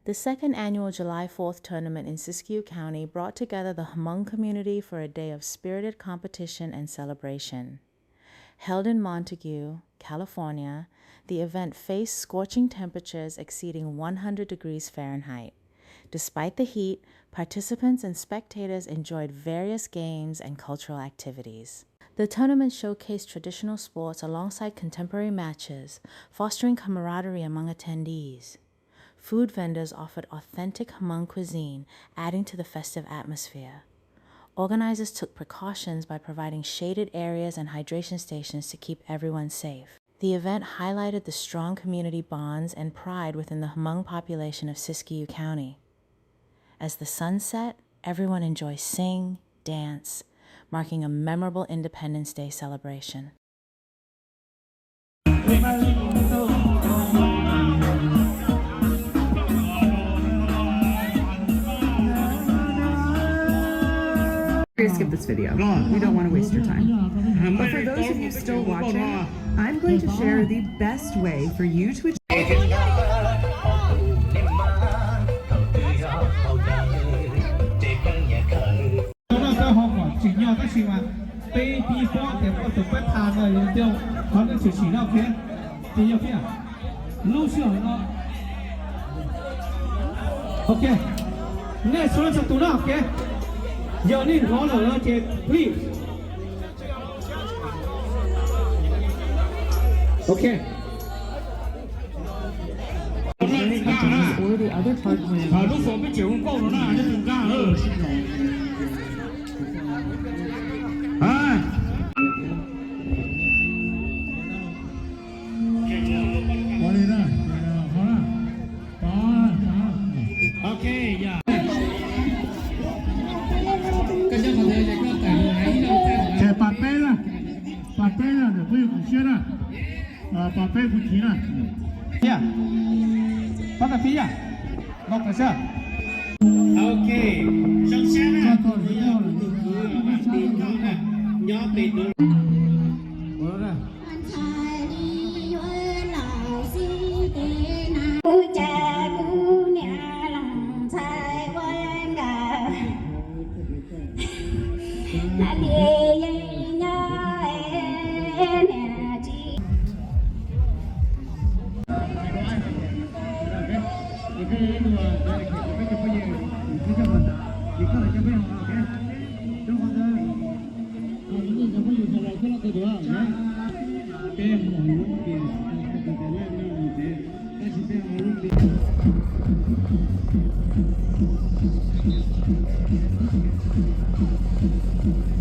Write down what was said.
The second annual July 4th tournament in Siskiyou County brought together the Hmong community for a day of spirited competition and celebration. Held in Montague, California, the event faced scorching temperatures exceeding 100 degrees Fahrenheit. Despite the heat, participants and spectators enjoyed various games and cultural activities. The tournament showcased traditional sports alongside contemporary matches, fostering camaraderie among attendees. Food vendors offered authentic Hmong cuisine, adding to the festive atmosphere. Organizers took precautions by providing shaded areas and hydration stations to keep everyone safe. The event highlighted the strong community bonds and pride within the Hmong population of Siskiyou County. As the sun set, everyone enjoyed sing, dance, marking a memorable Independence Day celebration. Skip this video. We don't want to waste your time. But for those of you still watching, I'm going to share the best way for you to achieve. Okay. Next one to do okay. Your name, please. Okay. Or the other part Okay, yeah. 把杯了，把杯了，不有骨血了，把杯不提了。呀，把个杯呀，落个下。OK， 上线了。到时候了，别搞了，要别动。我了。Thank you.